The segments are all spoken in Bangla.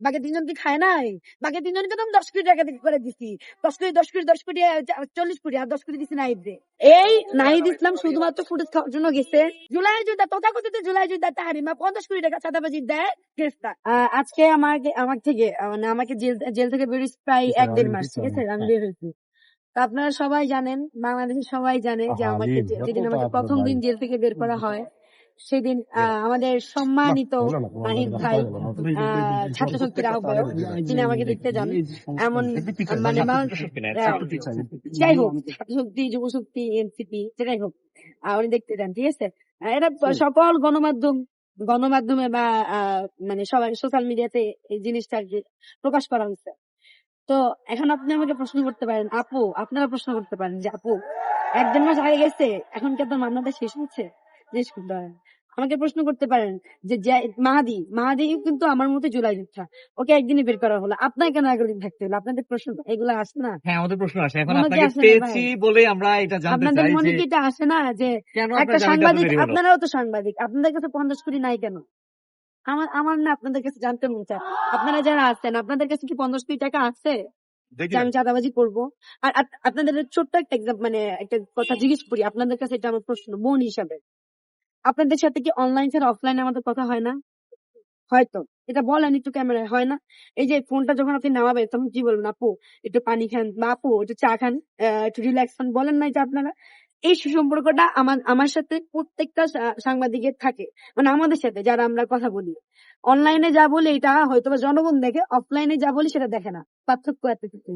বাকি 3 জন কি খায় নাই? বাকি 3 জনকে তো আমি 10 কোটি টাকা করে দিছি। 10 কোটি 40 কোটি আর 10 কোটি দিছি নাহিদরে। এই নাহিদ ইসলাম শুধুমাত্র ফুটেজ খাওয়ার জন্য গেছে। জুলাই যোদ্ধা তথাকথিত জুলাই যোদ্ধা তাহারিমা 50 কোটি টাকা চাঁদাবাজি দেয়, গ্রেফতার। আজকে আমার থেকে মানে আমাকে জেল থেকে বেরিয়েছি প্রায় 1-1.5 মাস, ঠিক আছে? আমি বের হয়েছি। তো আপনারা সবাই জানেন, বাংলাদেশের সবাই জানে যে আমাকে যেদিন আমাকে প্রথম দিন জেল থেকে বের করা হয় সেদিন আমাদের সম্মানিত নাহিদ ভাই ছাত্র শক্তির আহ্বায়ক যিনি আমাকে দেখতে যান, এমন মানে যাই হোক ছাত্র শক্তি, যুব শক্তি, এনসিপি যেটাই হোক উনি দেখতে যান, ঠিক আছে? এটা সকল গণমাধ্যমে বা মানে সবাই সোশ্যাল মিডিয়াতে এই জিনিসটা আর কি প্রকাশ করা হচ্ছে। তো এখন আপনি আমাকে প্রশ্ন করতে পারেন, আপু আপনারা প্রশ্ন করতে পারেন যে আপু 1-1.5 মাস আগে গেছে, এখন কি আপনার মামলাটা শেষ হচ্ছে? জিজ্ঞেস করতে পারেন। আমাকে প্রশ্ন করতে পারেন যে মাহাদি কিন্তু আমার মতো জুলাই যোদ্ধা, ওকে একদিনই বের করা হলো, আপনার কেন 11 দিন থাকতে হলো? আপনাদের প্রশ্ন এগুলো আসে না? হ্যাঁ, আমাদের প্রশ্ন আসে। এখন মনে কি আপনাকে আসে না পেয়েছি ভাই? বলে আমরা এটা জানতে আপনাদের চাই মনে যে কি এটা আসে না যে কেন একটা আপনার জামিনটা এত সাংবাদিক, দেরি হলো? আপনারাও তো সাংবাদিক, আপনাদের কাছে 50 কোটি নাই কেন? আমার না আপনাদের কাছে জানতে মন চায়, আপনারা যারা আছেন আপনাদের কাছে কি 50 কোটি টাকা আছে যে আমি চাঁদাবাজি করবো? আর আপনাদের ছোট্ট একটা মানে একটা কথা জিজ্ঞেস করি আপনাদের কাছে, এটা আমার প্রশ্ন বোন হিসাবে, আপনাদের সাথে কি অনলাইন ছাড়া অফলাইনে আমাদের কথা হয় না? হয়তো এটা বলেন একটু ক্যামেরায়, হয় না? এই যে ফোনটা যখন আপনি নামাবেন তখন কি বলবেন, আপু একটু পানি খান বা আপু একটু চা খান, একটু রিল্যাক্স খান, বলেন না? যে আপনারা এই সুসম্পর্কটা আমার সাথে প্রত্যেকটা সাংবাদিকের থাকে, মানে আমাদের সাথে যারা আমরা কথা বলি। অনলাইনে যা বলি এটা হয়তো বা জনগণ দেখে, অফলাইনে যা বলি সেটা দেখে না, পার্থক্য এতটুকু।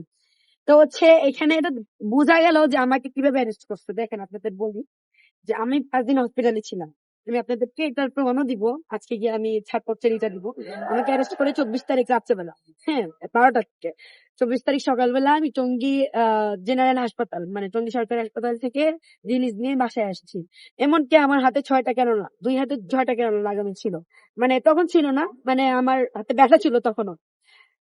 তো হচ্ছে এখানে এটা বোঝা গেল যে আমাকে কিভাবে অ্যারেস্ট করছে। দেখেন আপনাদের বলি যে আমি 5 দিন হসপিটালে ছিলাম, আমি আপনাদেরকে এটার প্রমাণও দিব, আজকে গিয়ে আমি ছাড়পত্রের এটা দিব। আমাকে অ্যারেস্ট করে 24 তারিখ রাত্রেবেলা, হ্যাঁ 12টা থেকে। 24 তারিখ সকালবেলা আমি টঙ্গী জেনারেল হাসপাতাল মানে টঙ্গী সরকারি হাসপাতাল থেকে রিলিজ নিয়ে বাসায় আসছি। এমনকি আমার হাতে 6টা কেননা, 2 হাতে 6টা কেননা লাগানো ছিল, মানে তখন ছিল না, মানে আমার হাতে ব্যথা ছিল তখনও।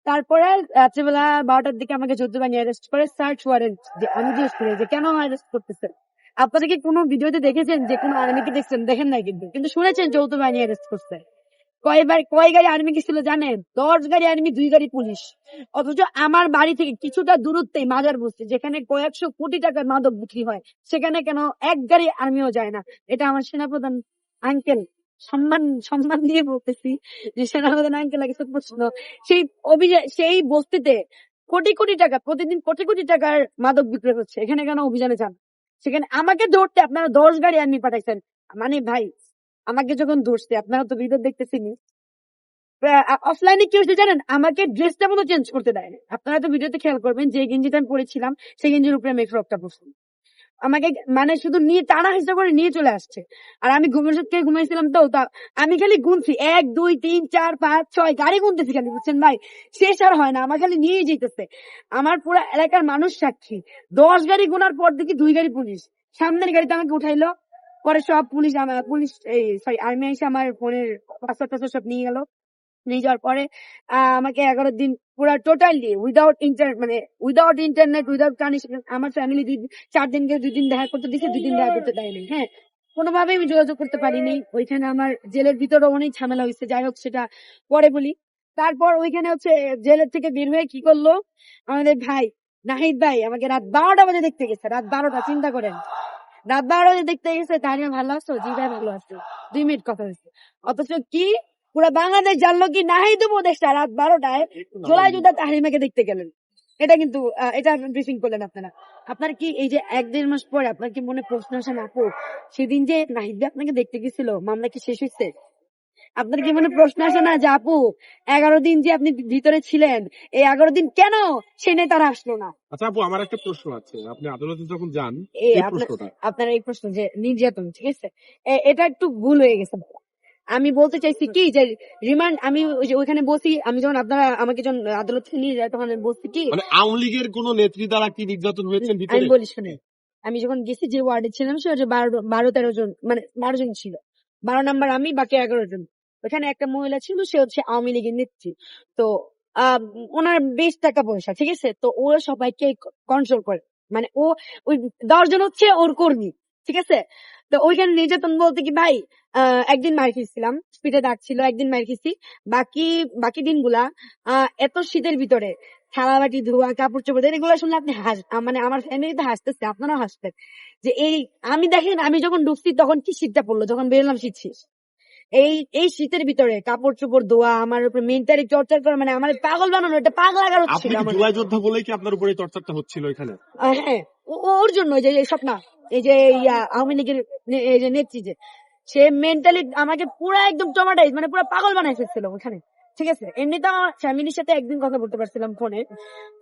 তারপরে রাত্রেবেলা 12টার দিকে আমাকে যৌথ বাহিনী অ্যারেস্ট করে, সার্চ ওয়ারেন্ট। যে আমি জিজ্ঞেস করি যে কেন অ্যারেস্ট করতেছে? আপনারা কি কোনো ভিডিওতে দেখেছেন যে কোনো আর্মিকে দেখছেন? দেখেন নাই, কিন্তু শুনেছেন যৌথ বাহিনী অ্যারেস্ট করছে। কয় গাড়ি আর্মি গেছিল জানেন? 10 গাড়ি আর্মি, 2 গাড়ি পুলিশ। অথচ আমার বাড়ি থেকে কিছুটা দূরত্বে মাজার বস্তি, যেখানে কয়েকশো কোটি টাকার মাদক বিক্রি হয়, সেখানে কেন 1 গাড়ি আর্মিও যায় না? এটা আমার সেনাপ্রধান আঙ্কেল, সম্মান দিয়ে বলতেছি যে সেনাপ্রধান আঙ্কেল আগে প্রশ্ন, সেই বস্তিতে কোটি কোটি টাকা প্রতিদিন, কোটি কোটি টাকার মাদক বিক্রি হচ্ছে, এখানে কেন অভিযানে যান? সেখানে আমাকে ধরতে আপনারা 10 গাড়ি আর্মি পাঠাইছেন। মানে ভাই আমাকে যখন ধরছে, আপনারা তো ভিডিও দেখতেছেন, অফলাইনে কি হচ্ছে জানেন? আমাকে ড্রেসটা মতো চেঞ্জ করতে দেয় না। আপনারা তো ভিডিওতে খেয়াল করবেন যে গেঞ্জিটা আমি পরেছিলাম সেই গেঞ্জির উপরে আমি ফ্রকটা পরছি। আমাকে মানে শুধু নিয়ে টানা হিসেবে করে নিয়ে চলে আসছে। আর আমি ঘুমের থেকে ঘুমাইছিলাম, তো আমি খালি গুনছি 1 2 3 4 5 6 গাড়ি গুনতেছি খালি, বুঝছেন ভাই? শেষ আর হয় না, আমার খালি নিয়ে যেতেছে। আমার পুরো এলাকার মানুষ সাক্ষী, 10 গাড়ি গোনার পর দেখি 2 গাড়ি পুলিশ। সামনের গাড়িতে আমাকে উঠাইলো, পরে সব পুলিশ এই সরি আর্মি এসে আমার ফোনের পাসওয়ার্ড টাসওয়ার্ড সব নিয়ে গেল। নিয়ে যাওয়ার পরে আমাকে 11 দিন পুরো totally without internet, without connection, আমার ফ্যামিলি 4 দিনকে 2 দিন দেখা করতে দিচ্ছে, 2 দিন দেখা করতে দেয়নি। হ্যাঁ, কোনোভাবেই আমি যোগাযোগ করতে পারিনি। ওইখানে আমার জেলের ভিতরে অনেক ঝামেলা হয়েছে, যাই হোক সেটা পরে বলি। তারপর ওইখানে হচ্ছে জেলের থেকে বের হয়ে কি করলো আমাদের ভাই নাহিদ ভাই, আমাকে রাত 12টা বাজে দেখতে গেছে। রাত 12টা, চিন্তা করেন, রাত 12টা বাজে দেখতে গেছে। তাহলে ভালো আছো? জি ভাই ভালো আছো। 2 মিনিট কথা হয়েছে। অথচ কি পুরা বাংলাদেশ জানলো কি নাহিদ উপদেষ্টা রাত 12টায় জুলাই যোদ্ধা তাহরিমাকে দেখতে গেলেন। এটা কিন্তু এটা ব্রিফিং করলেন আপনারা। আপনার কি এই যে 1-1.5 মাস পরে আপনার কি মনে প্রশ্ন আসে না, আপু সেদিন যে নাহিদ আপনাকে দেখতে গেছিল মামলা কি শেষ হয়েছে? আপনার কি মনে প্রশ্ন আসে না যে আপু 11 দিন যে আপনি ভিতরে ছিলেন, এই 11 দিন কেন সে নেতারা আসলো না? আচ্ছা আপু, আমার একটা প্রশ্ন আছে। আপনি আদালতে যখন যান, আপনার এই প্রশ্ন যে নির্যাতন, ঠিক আছে, এটা একটু ভুল হয়ে গেছে। আমি বলতে চাইছি কি যে রিমান্ড, আমি ওইখানে বসি, আমি যখন আপনারা আমাকে যখন আদালত থেকে নিয়ে যায় তখন আমি বলছি কি মানে আওয়ামী লীগের কোন নেত্রী দ্বারা কি নির্যাতন হয়েছে ভিতরে? আমি বলি শুনে, আমি যখন গেছি যে ওয়ার্ডে ছিলাম সে 12-13 জন, মানে 12 জন ছিল, 12 নাম্বার আমি, বাকি 11 জন। ওখানে একটা মহিলা ছিল, সে হচ্ছে আওয়ামী লীগের নেত্রী। তো ওনার বেশ টাকা পয়সা, ঠিক আছে, তো ও সবাইকে কন্ট্রোল করে, মানে ওই 10 জন হচ্ছে ওর কর্মী, ঠিক আছে। তো ওইখানে নির্যাতন বলতে কি ভাই, একদিন মার খেয়েছিলাম, পিঠে দাগ ছিল, একদিন মার খেয়েছি। বাকি বাকি দিনগুলা এত শীতের ভিতরে থালা বাটি ধোয়া, কাপড় চোপড়, এগুলো শুনলে আপনি মানে আমার ফ্যামিলিতে হাসতেছে, আপনারাও হাসতেন যে এই আমি দেখেন আমি যখন ঢুকছি তখন কি শীতটা পড়লো, যখন বেরোলাম শীত শেষ। এই শীতের ভিতরে কাপড় চোপড় ধোয়া, আমার উপরে মেন্টালি টর্চার করা, মানে আমার পাগল বানানো, এটা পাগল লাগার আপনি হচ্ছিল কি আমার। জুলাই যোদ্ধা বলেই কি আপনার উপরে টর্চারটা হচ্ছিল এখানে? হ্যাঁ, ওর জন্য যে সব না, এই যে আওয়ামী লীগের এই যে নেত্রী, যে সে মেন্টালি আমাকে পুরো একদম ট্রমাটাইজ, মানে পুরো পাগল বানাই ফেলছিল ওখানে। ঠিক আছে, এমনি তো আমার ফ্যামিলির সাথে একদিন কথা বলতে পারছিলাম ফোনে,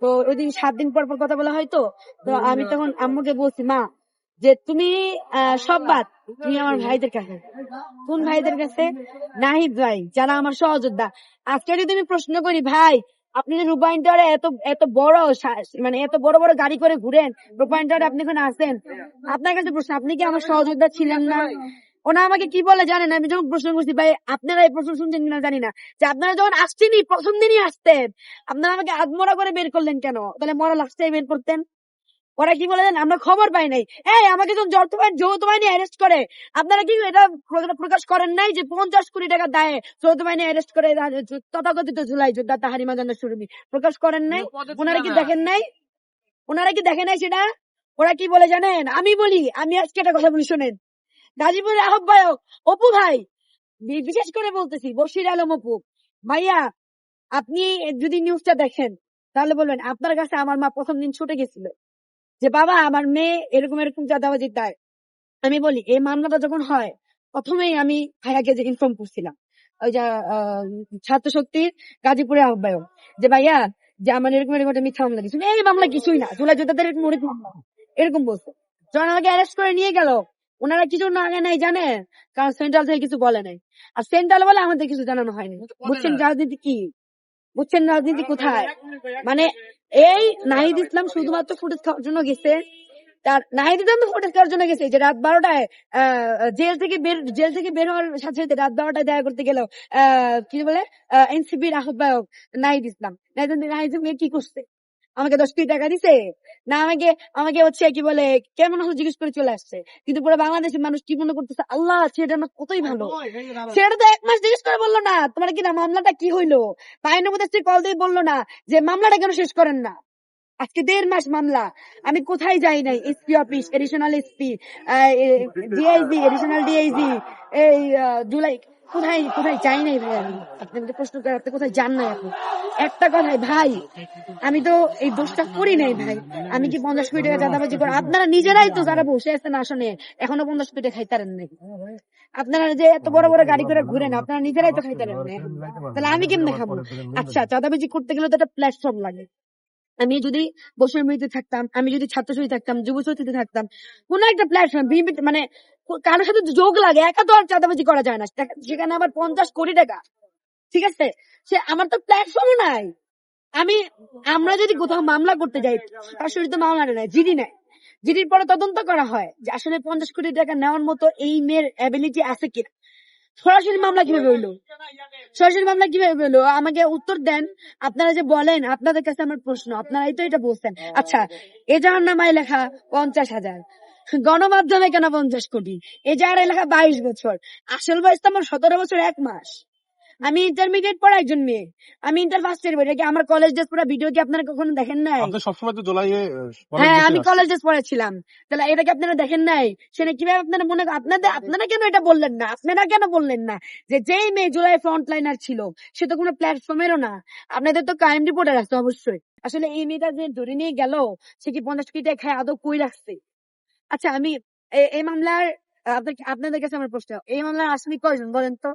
তো ওই দিন 7 দিন পর পর কথা বলা হয়তো। তো আমি তখন আম্মুকে বলছি, মা যে তুমি সব বাদ, তুমি আমার ভাইদের কাছে। কোন ভাইদের কাছে? নাহিদ ভাই, যারা আমার সহযোদ্ধা। আজকে যদি আমি প্রশ্ন করি, ভাই আপনি যে রূপায়ণ টাওয়ারে এত এত বড় মানে এত বড় বড় গাড়ি করে ঘুরেন, রূপায়ণ টাওয়ারে আপনি এখন আসেন, আপনার কাছে প্রশ্ন, আপনি কি আমার সহযোদ্ধা ছিলেন না? ওনা আমাকে কি বলে জানেন? আমি যখন প্রশ্ন করছি, ভাই আপনারা এই প্রশ্ন শুনছেন কিনা জানি না, যে আপনারা যখন আসছেনই প্রথম দিনই আসতেন, আপনারা আমাকে আধমরা করে বের করলেন কেন? তাহলে মরা লাস্টে বের করতেন। ওরা কি বলে জানেন? আমরা খবর পাই নাই। আমাকে যখন যৌথ বাহিনী অ্যারেস্ট করে, আপনারা কি এটা প্রকাশ করেন নাই যে 50 কোটি টাকা দায়ে যৌথ বাহিনী অ্যারেস্ট করে তথাকথিত জুলাই যোদ্ধা তাহারিমা জান্নাত সুরভি প্রকাশ করেন নাই? ওনারা কি দেখেন নাই? ওনারা কি দেখেন নাই সেটা? ওরা কি বলে জানেন? আমি বলি, আমি আজকে একটা কথা বলি শোনেন। গাজীপুরের আহ্বায়ক অপু ভাই, বিশেষ করে বলতেছি বশির আলম অপু ভাইয়া, আপনি যদি নিউজটা দেখেন তাহলে বলবেন আপনার কাছে আমার মা প্রথম দিন ছুটে গেছিল যে বাবা আমার মেয়ে এরকম এরকম চাঁদাবাজির দায়। আমি বলি এই মামলাটা যখন হয়, প্রথমেই আমি ভাইয়াকে যে ইনফর্ম করছিলাম, ওই যে ছাত্র শক্তির গাজীপুরের আহ্বায়ক, যে ভাইয়া যে আমার এরকম এরকম একটা মিথ্যা মামলা দিচ্ছিল, এই মামলা কিছুই না, জুলাই যোদ্ধাদের এরকম অনেক মামলা, এরকম বলছে। যখন আমাকে অ্যারেস্ট করে নিয়ে গেল, ওনারা কিছু না আগে নাই জানে, কারণ সেন্ট্রাল থেকে কিছু বলে নাই। আর সেন্ট্রাল বলে আমাদের কিছু জানানো হয়নি। বুঝছেন রাজনীতি কি? বুঝছেন রাজনীতি কোথায়? মানে এই নাহিদ ইসলাম শুধুমাত্র ফুটেজ খাওয়ার জন্য গেছে। তার নাহিদ ইসলাম তো ফুটেজ খাওয়ার জন্য গেছে, যে রাত 12টায় জেল থেকে বের হওয়ার সাথে সাথে রাত 12টায় দেখা করতে গেল কি বলে এনসিপির আহ্বায়ক নাহিদ ইসলাম। নাহিদ ইসলাম কি করছে? আমাকে 10 কোটি টাকা দিছে না, আমাকে আমাকে হচ্ছে কি বলে কেমন হলো জিজ্ঞেস করে চলে আসছে। কিন্তু পুরো বাংলাদেশের মানুষ কি মনে করতেছে, আল্লাহ সেটা আমার কতই ভালো। সেটা তো 1 মাস জিজ্ঞেস করে বললো না তোমার কি না মামলাটা কি হইলো, পাইনের মধ্যে কল দিয়ে বললো না যে মামলাটা কেন শেষ করেন না। আজকে 1.5 মাস মামলা, আমি কোথায় যাই নাই, SP office, additional SP, DIG, additional DIG, এই জুলাই কোথায় কোথায় যাই নাই ভাই। আমি আপনাদের প্রশ্ন করে আপনি কোথায় যান নাই? আপনি একটা কথাই ভাই, আমি তো এই দোষটা করি নাই ভাই। আমি কি 50 কোটি টাকা চাঁদাবাজি করে? আপনারা নিজেরাই তো যারা বসে আছেন আসনে এখনো 50 কোটি খাইতারেন নাই। আপনারা যে এত বড় বড় গাড়ি করে ঘুরেন, আপনারা নিজেরাই তো খাইতারেন না, তাহলে আমি কেমনে খাবো? আচ্ছা, চাঁদাবাজি করতে গেলে তো একটা প্ল্যাটফর্ম লাগে। আমি যদি বসুর মৃত্যু থাকতাম, আমি যদি ছাত্র শহীদ থাকতাম, যুব শহীদ থাকতাম, কোন একটা প্ল্যাটফর্ম, মানে কারোর সাথে যোগ লাগে, একা তো আর চাঁদাবাজি করা যায় না। সেখানে আবার 50 কোটি টাকা, ঠিক আছে, সে আমার তো প্ল্যাটফর্মও নাই। আমরা যদি কোথাও মামলা করতে যাই, সরাসরি তো মামলা নেয়, জিডি নেয়, জিডির পরে তদন্ত করা হয় যে আসলে 50 কোটি টাকা নেওয়ার মতো এই মেয়ের অ্যাবিলিটি আছে কিনা। সরাসরি মামলা কিভাবে হইলো? সরাসরি মামলা কিভাবে হইলো? আমাকে উত্তর দেন। আপনারা যে বলেন, আপনাদের কাছে আমার প্রশ্ন, আপনারাই তো এটা বলছেন। আচ্ছা, এজাহার নামায় লেখা 50,000, গণমাধ্যমে কেন 50 কোটি? এজাহারে লেখা 22 বছর, আসল বয়স তো আমার 17 বছর 1 মাস। আমি ইন্টারমিডিয়েট পড়া একজন মেয়ে, আমি ইন্টার ফার্স্ট ইয়ার পড়ি। আমার কলেজ ড্রেস পড়া ভিডিও কি আপনারা কখনো দেখেন নাই? আপনি সবসময় তো জুলাইয়ে হ্যাঁ, আমি কলেজ ড্রেস পড়েছিলাম। তাহলে এটা কি আপনারা দেখেন নাই? সেটা কিভাবে আপনারা মনে আপনারা কেন এটা বললেন না? আপনারা কেন বললেন না যে যেই মেয়ে জুলাই ফ্রন্ট লাইনার ছিল সে তো কোনো প্ল্যাটফর্মেরও না? আপনাদের তো ক্রাইম রিপোর্টার আছে অবশ্যই। আসলে এই মেয়েটা যে ধরে নিয়ে গেল, সে কি 50 কোটি টাকা খায় আদৌ কই রাখছে? আচ্ছা, আমি এই মামলার আপনাদের কাছে আমার প্রশ্ন, এই মামলার আসামি কয়জন বলেন তো?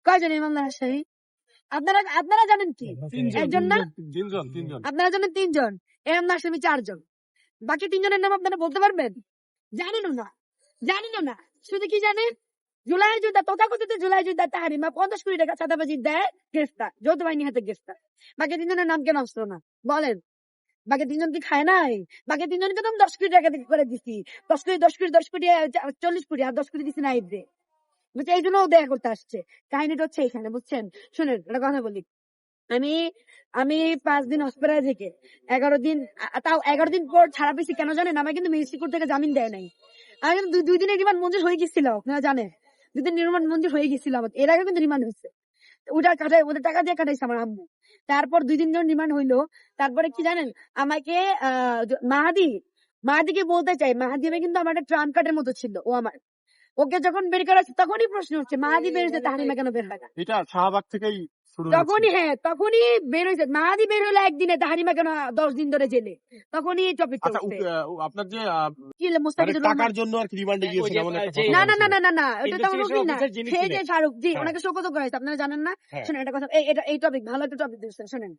কয়জন এই মামলার আসামি? আপনারা জানেন কি? একজন না? তিনজন। আপনারা জানেন 3 জন, এর মামলার আসামি 4 জন। বাকি 3 জনের নাম আপনারা বলতে পারবেন? জানেনও না। শুধু কি জানেন? জুলাই যোদ্ধা, তথাকথিত জুলাই যোদ্ধা তাহারিমা 50 কোটি টাকা চাঁদাবাজি দেয়, গ্রেফতার, যৌথ বাহিনী হাতে গ্রেফতার। বাকি 3 জনের নাম কেন আসলো না বলেন? বাকি 3 জন কি খায় নাই? বাকি 3 জনকে তো 10 কোটি টাকা করে দিছি। 10 কোটি 40 কোটি আর 10 কোটি দিছি না ইদে। বুঝছে, এই জন্য ও দেখা করতে আসছে। কাহিনীটা হচ্ছে এখানে, বুঝছেন? শুনেন একটা কথা বলি, আমি আমি 5 দিন হসপিটালে থেকে 11 দিন, তাও 11 দিন পর ছাড়া পেয়েছি কেন জানেন? আমাকে কিন্তু মিনিস্ট্রি কোর্ট থেকে জামিন দেয় নাই। আমি কিন্তু দুই দিনের রিমান্ড মঞ্জুর হয়ে গেছিল, আপনারা জানেন 2 দিন রিমান্ড মঞ্জুর হয়ে গেছিল আমার, এর আগে কিন্তু রিমান্ড হয়েছে, ওটা কাটাই ওদের টাকা দিয়ে কাটাইছে আমার আম্মু। তারপর 2 দিন যখন রিমান্ড হইলো, তারপরে কি জানেন আমাকে মাহাদিকে বলতে চাই, মাহাদি কিন্তু আমার একটা ট্রাম্প কার্ডের মতো ছিল, ও আমার, ওকে যখন বের করা হচ্ছে তখনই প্রশ্ন হচ্ছে মাহাদি বের হয়েছে তাহারিমা কেন বের হয় না, এটা শাহবাগ থেকেই শুরু হয়েছে। তখনই বের হয়েছে, মাহাদি বের হলো একদিনে, তাহারিমা কেন 10 দিন ধরে জেলে, তখনই টপিক আচ্ছা আপনার যে কি মুস্তাফিজুর রহমান, টাকার জন্য আর কি রিমান্ডে গিয়েছিল এমন একটা কথা না না বলছিল। না না না ওটা তো আমার Investigation না, officer যিনি সেই যে ছিলেন। শাহরুখ জি, হ্যাঁ। ওনাকে শোকত করা হয়েছে, আপনারা জানেন না? হ্যাঁ। শোনেন একটা কথা, এই টপিক ভালো একটা টপিক দিচ্ছেন, শোনেন,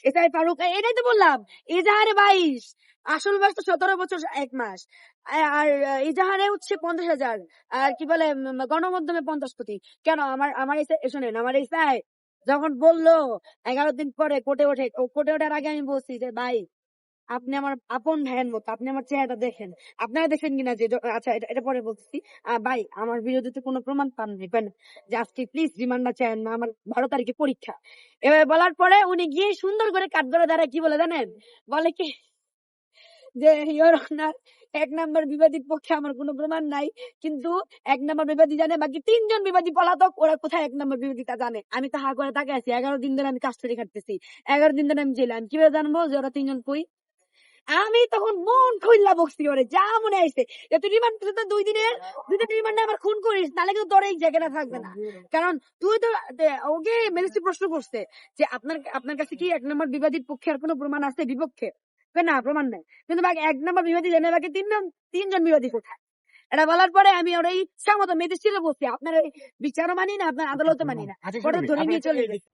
এটাই ফারুক, এটাই তো বললাম, এজাহারে 22, আসল বয়স তো 17 বছর 1 মাস, আর এজাহারে হচ্ছে 50,000, আর কি বলে গণমাধ্যমে 50 কোটি। কেন আমার শোনেন, আমার এই সাই যখন বললো 11 দিন পরে কোর্টে ওঠার আগে আমি বলছি যে ভাই আপনি আমার আপন ভাইয়ের মতো, আপনি আমার চেহারাটা দেখেন, আপনারা দেখেন কিনা যে আচ্ছা এটা পরে বলতেছি, ভাই আমার বিরোধীতে কোনো প্রমাণ পান নাই, পান যে আজকে প্লিজ রিমান্ডটা চান না, আমার 12 তারিখে পরীক্ষা। এবার বলার পরে উনি গিয়ে সুন্দর করে কাঠগড়ে দাঁড়ায় কি বলে জানেন, বলে কি যে ইওর অনার 1 নম্বর বিবাদীর পক্ষে আমার কোনো প্রমাণ নাই, কিন্তু 1 নম্বর বিবাদী জানে, বাকি 3 জন বিবাদী পলাতক, ওরা কোথায় 1 নম্বর বিবাদী তা জানে। আমি তো হা করে তাকে আছি, 11 দিন ধরে আমি কাস্টডি কাটতেছি, 11 দিন ধরে আমি জেলে, আমি কিভাবে জানবো যে ওরা 3 জন কই? আমি তখন মন খুললা বকছি ওরে, যা মনে আইছে যে তুই রিমান্ড তো 2 দিন রিমান্ডে আমার খুন করিস, তাহলে কিন্তু তোর এই জায়গাটা থাকবে না, কারণ তুই তো ওকে ম্যাজিস্ট্রেট প্রশ্ন করছে যে আপনার কাছে কি 1 নম্বর বিবাদীর পক্ষে আর কোনো প্রমাণ আছে বিপক্ষে? না প্রমাণ নাই, কিন্তু বাকি 1 নম্বর বিবাদী জানে, বাকি 3 জন বিবাদী কোথায়? এটা বলার পরে আমি ওর ইচ্ছা মতো ম্যাজিস্ট্রেটে বলছি আপনার বিচারও মানি না, আপনার আদালতও মানি না, আচ্ছা, পরে শুনুন, ধরে আপনি নিয়ে চলে একটা- গেছে।